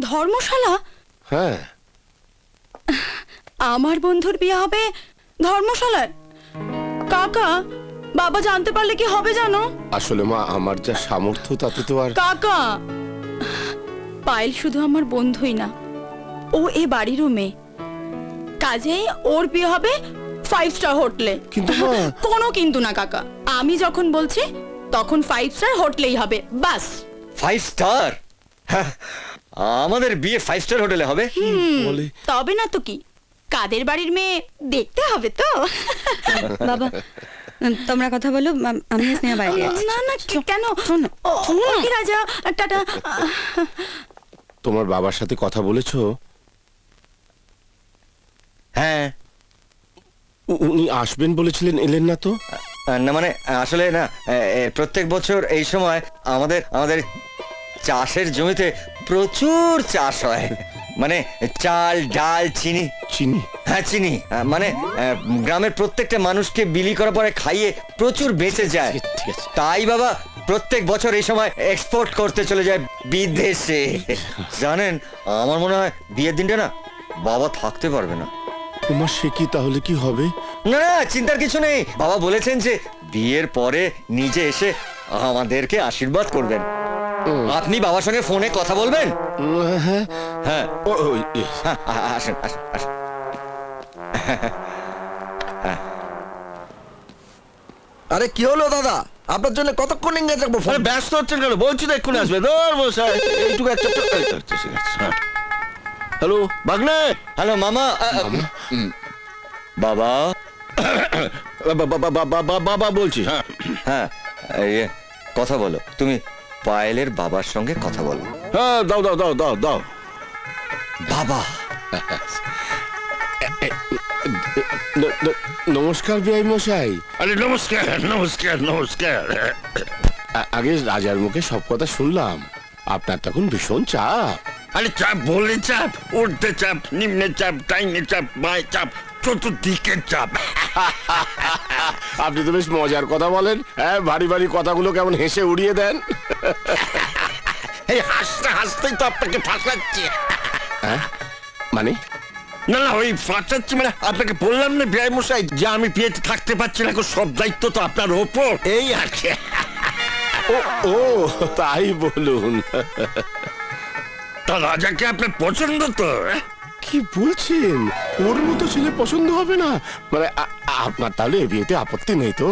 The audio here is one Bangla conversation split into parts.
ধর্মশালা? হ্যাঁ, আমার বন্ধুর বিয়ে হবে ধর্মশালায়? কাকা, বাবা জানতে পারলে কি হবে জানো? আসলে মা আমার যা সামর্থ্য তাতে তো আর। কাকা, পায়েল শুধু আমার বন্ধুই না, ও এ বাড়িরও মেয়ে। কাজেই ওর বিয়ে হবে 5 স্টার হোটেলে। কিন্তু মা। কোনো কিন্তু না কাকা, আমি যখন বলছি তখন 5 স্টার হোটেলেই হবে, বাস। 5 স্টার? আমাদের বিয়ে 5 স্টার হোটেলে হবে? বলে তবে না তো কি, কাদের বাড়ির মেয়ে দেখতে হবে তো। বাবা তোমরা কথা বলো, আমি স্নেহা বাইরে আছি। না না, কেন? শোনো, ওকে রাজা, টাটা। তোমার বাবার সাথে কথা বলেছো? হ্যাঁ। উনি আসবেন বলেছিলেন, এলেন না তো? না মানে আসলে না, প্রত্যেক বছর এই সময় আমাদের আমাদের চাষের জমিতে প্রচুর চাষ হয়। মানে চাল, ডাল, চিনি। চিনি? হ্যাঁ চিনি, মানে গ্রামের প্রত্যেকটা মানুষকে বিলি করার পরে খাইয়ে প্রচুর বেঁচে যায়। ঠিক আছে। তাই বাবা প্রত্যেক বছর এই সময় এক্সপোর্ট করতে চলে যায় বিদেশে। জানেন, আমার মনে হয় বিয়ের দিনটা না বাবা থাকতে পারবে না। তোমার সে কি, তাহলে কি হবে? না না, চিন্তার কিছু নেই। বাবা বলেছেন যে বিয়ের পরে নিজে এসে আমাদেরকে আশীর্বাদ করবেন। আপনি বাবার সঙ্গে ফোনে কথা বলবেন? হ্যাঁ হ্যাঁ। ইয়ে। হ্যাঁ, আসেন আসেন আসেন। আরে কি হলো দাদা, আপনার জন্য কতক্ষণ ইংরেজ রাখবো? আরে ব্যস্ত হচ্ছেন কেন? বলছি তো এক্ষুনি আসবে। ধর মশাই, এইটুকু একটা হ্যালো বাগনে। হ্যালো মামা। বাবা। বাবা বলছি। হ্যাঁ হ্যাঁ, ইয়ে, কথা বলো। তুমি পায়েলের বাবার সঙ্গে কথা বলো। হ্যাঁ, দাও দাও দাও দাও দাও। বাবা। নমস্কার বিআই মশাই। আরে নমস্কার নমস্কার নমস্কার। আগে রাজার মুখে সব কথা শুনলাম, আপনার তখন ভীষণ চাপ। আরে চাপ বললে চাপ, উঠতে চাপ, নিম্নে চাপ, ডাইনে চাপ, বাঁয়ে চাপ, চতুর্দিকে চাপ। আপনি তো বেশ মজার কথা বলেন। হ্যাঁ, ভারী ভারী কথাগুলো কেমন হেসে উড়িয়ে দেন। এই হাসতে হাসতেই তো আপনাকে ফাঁসাচ্ছি। হ্যাঁ মানে? না না, ওই ফাঁসাচ্ছি মানে আপনাকে বললাম না বিআই মশাই যে আমি বিয়েতে থাকতে পারছি না, সব দায়িত্ব তো আপনার ওপর, এই আছে। ও তাই বলুন। তা রাজাকে আপনার পছন্দ তো? কি বলছেন? ওর মতো ছেলে পছন্দ হবে না? মানে আপনার তাহলে এ বিয়েতে আপত্তি নেই তো?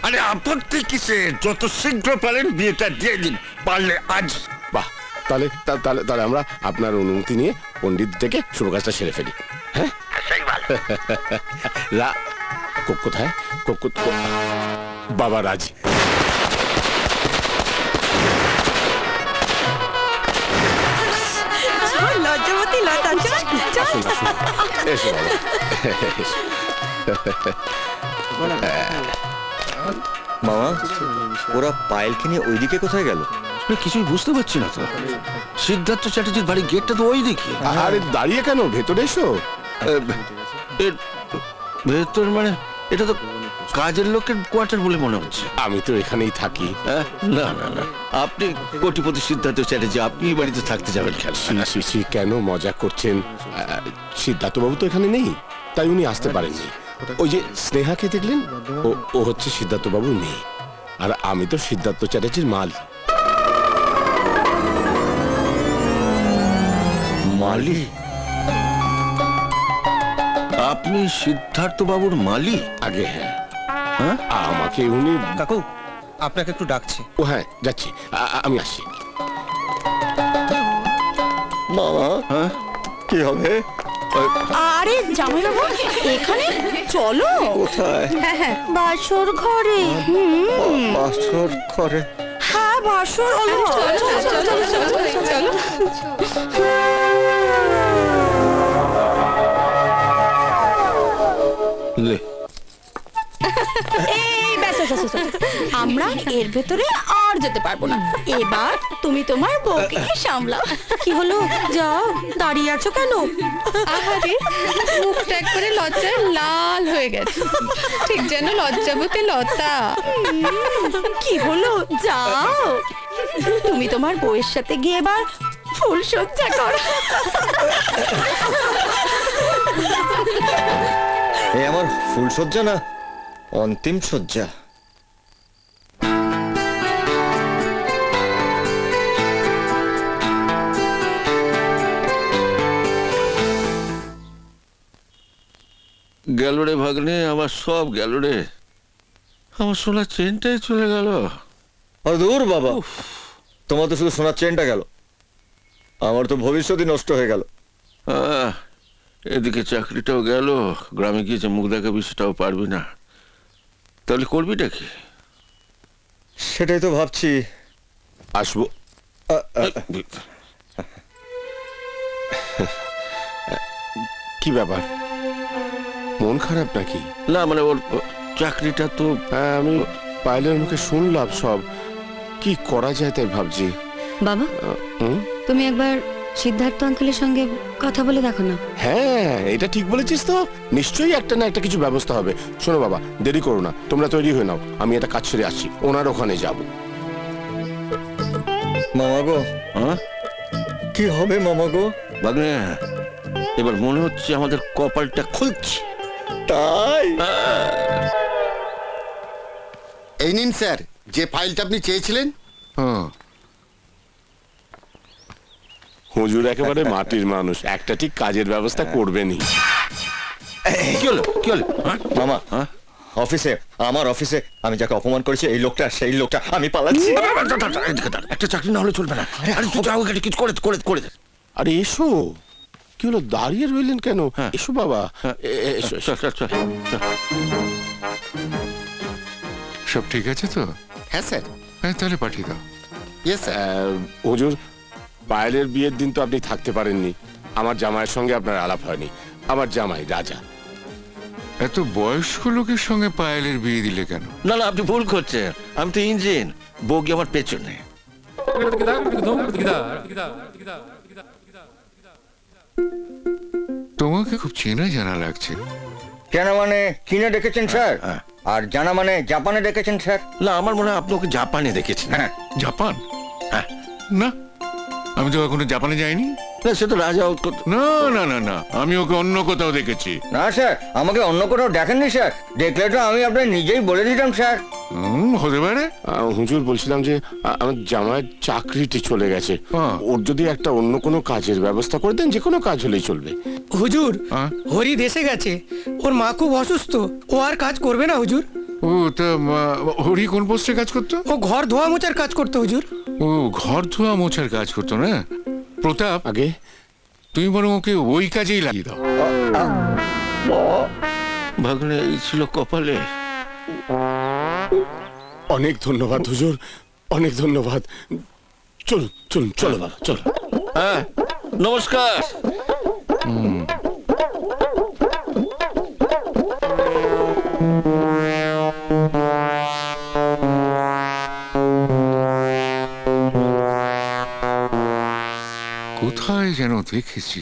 আরে আপত্তি কিসে? যত শীঘ্র পারেন বিয়েটা দিয়ে দিন, পারলে আজ। বাহ, তাহলে তাহলে তাহলে আমরা আপনার অনুমতি নিয়ে পণ্ডিত থেকে শুভ কাজটা সেরে ফেলি। হ্যাঁ, কোথায়? বাবা রাজি। লজ্জাবতী লতা, আসুন আসুন, এসো বাবা। মামা, ওরা পায়েলকে নিয়ে ওইদিকে কোথায় গেল? কিছুই বুঝতে পারছি না তো। সিদ্ধার্থ চ্যাটার্জির বাড়ির গেটটা তো ওই দিকে। আরে দাঁড়িয়ে কেন, ভেতরে এসো। ভেতর মানে এটা তো কাজের লোকের কোয়ার্টার বলে মনে হচ্ছে। আমি তো এখানেই থাকি। না না না, আপনি কোটিপতি সিদ্ধার্থ চ্যাটার্জি, আপনি এই বাড়িতে থাকতে যাবেন কেন? কেন মজা করছেন? সিদ্ধার্থ বাবু তো এখানে নেই, তাই উনি আসতে পারেননি। ওই যে স্নেহাকে দেখলেন, ও হচ্ছে সিদ্ধার্থ বাবুর মেয়ে, আর আমি তো সিদ্ধার্থ চ্যাটার্জির মাল। মালি? আপনি সিদ্ধার্থ বাবুর মালি? আগে হ্যাঁ। হ্যাঁ, আমাকে উনি। কাকু আপনাকে একটু ডাকছি। ও হ্যাঁ, যাচ্ছি, আমি আসছি। মামা, হ্যাঁ, কি হবে? আরে জামাইবাবু, এখানে চলো। কোথায়? বাসর ঘরে। বাসর ঘরে? হ্যাঁ, বাসর। চলো। লে এই ব্যাস, আমরা এর ভেতরে আর যেতে পারবো না। এবার তুমি তোমার বউকে সামলাও। কি হলো? যাও, দাঁড়িয়ে আছো কেন? আহারে, মুখটা একবারে লজ্জায় লাল হয়ে গেছে, ঠিক যেন লজ্জাবতী লতা। কি হলো? যাও, তুমি তোমার বউয়ের সাথে গিয়ে এবার ফুল সজ্জা করা। এই আমার ফুল সজ্জা না অন্তিম সজ্জা। গেল রে ভাগ্নে, আমার সব গেল রে। আমার সোনার চেনটাই চলে গেল। আর দূর বাবা, তোমার তো শুধু সোনার চেনটা গেল, আমার তো ভবিষ্যৎই নষ্ট হয়ে গেল। আহ, এদিকে চাকরিটাও গেল, গ্রামে গিয়েছে মুখ দেখা বিষয়টাও পারবি না। তাহলে করবিটা কি? সেটাই তো ভাবছি। আসবো। কি ব্যাপার, মন খারাপ নাকি? না মানে ওর চাকরিটা তো হ্যাঁ, আমি পায়েলের মুখে শুনলাম সব। কি করা যায় তাই ভাবছি। বাবা, হুম? তুমি একবার সিদ্ধার্থ আঙ্কেলের সঙ্গে কথা বলে দেখো না। হ্যাঁ, এটা ঠিক বলেছিস তো। নিশ্চয়ই একটা না একটা কিছু ব্যবস্থা হবে। শোনো বাবা, দেরি করো না, তোমরা তৈরি হয়ে নাও, আমি একটা কাজ ছেড়ে আসছি, ওনার ওখানে যাব। মামা গো, হ্যাঁ কি হবে মামা গো? ভাগ্নে, এবার মনে হচ্ছে আমাদের কপালটা খুলছে। তাই? এই নিন স্যার, যে ফাইলটা আপনি চেয়েছিলেন। হুজুর একেবারে মাটির মানুষ, একটা ঠিক কাজের ব্যবস্থা করবেনই। কি হলো কি হলো? হ্যাঁ? মামা, হ্যাঁ? অফিসে, আমার অফিসে আমি যাকে অপমান করেছি, এই লোকটা, সেই লোকটা, আমি পালাচ্ছি। একটা চাকরি না হলে চলবে না। আরে তুই যাও, এটা কিছু করে করে করে দে। আরে এসো, কি হলো, দাঁড়িয়ে রইলেন কেন? হ্যাঁ। এসো বাবা, এসো এসো। চল চল চল চল। সব ঠিক আছে তো? হ্যাঁ স্যার। হ্যাঁ, তাহলে পাঠিয়ে দাও। Yes sir. হুজুর, পায়েলের বিয়ের দিন তো আপনি থাকতে পারেননি, আমার জামাইয়ের সঙ্গে আপনার আলাপ হয়নি। আমার জামাই রাজা। এত বয়স্ক লোকের সঙ্গে পায়েলের বিয়ে দিলে কেন? না না, আপনি ভুল করছেন। আমি তো ইঞ্জিন, বগি আমার পেছনে। তোমাকে খুব চেনা জানা লাগছে। কেন মানে চীনে ডেকেছেন স্যার, হ্যাঁ। আর জানা মানে জাপানে ডেকেছেন স্যার। না, আমার মনে হয় আপনি ওকে জাপানে দেখেছেন। হ্যাঁ। জাপান? হ্যাঁ। না, আমি তো এখনো জাপানে যাইনি। না, সে তো রাজা। না না না না, আমি ওকে অন্য কোথাও দেখেছি। না স্যার, আমাকে অন্য কোথাও দেখেননি স্যার, দেখলে তো আমি আপনাকে নিজেই বলে দিতাম স্যার। হতে পারে। হুজুর, বলছিলাম যে আমার জামাইয়ের চাকরিটি চলে গেছে, হ্যাঁ। ওর যদি একটা অন্য কোনো কাজের ব্যবস্থা করে দেন, যে কোনো কাজ হলেই চলবে। হুজুর, হ্যাঁ? হরি দেশে গেছে, ওর মা খুব অসুস্থ, ও আর কাজ করবে না হুজুর। ও তা হরি কোন পোস্টে কাজ করতো? ও ঘর ধোয়া মোচার কাজ করতো হুজুর। ও ঘর ধোয়া মোছার কাজ করতো না? প্রতাপ, আগে তুমি বরং ওকে ওই কাজেই লাগিয়ে দাও। ভাগ্নে, এই ছিল কপালে। অনেক ধন্যবাদ হুজুর, অনেক ধন্যবাদ। চলুন চলুন, চলো বাবা, চলো। হ্যাঁ, নমস্কার। কোথায় যেন দেখেছি।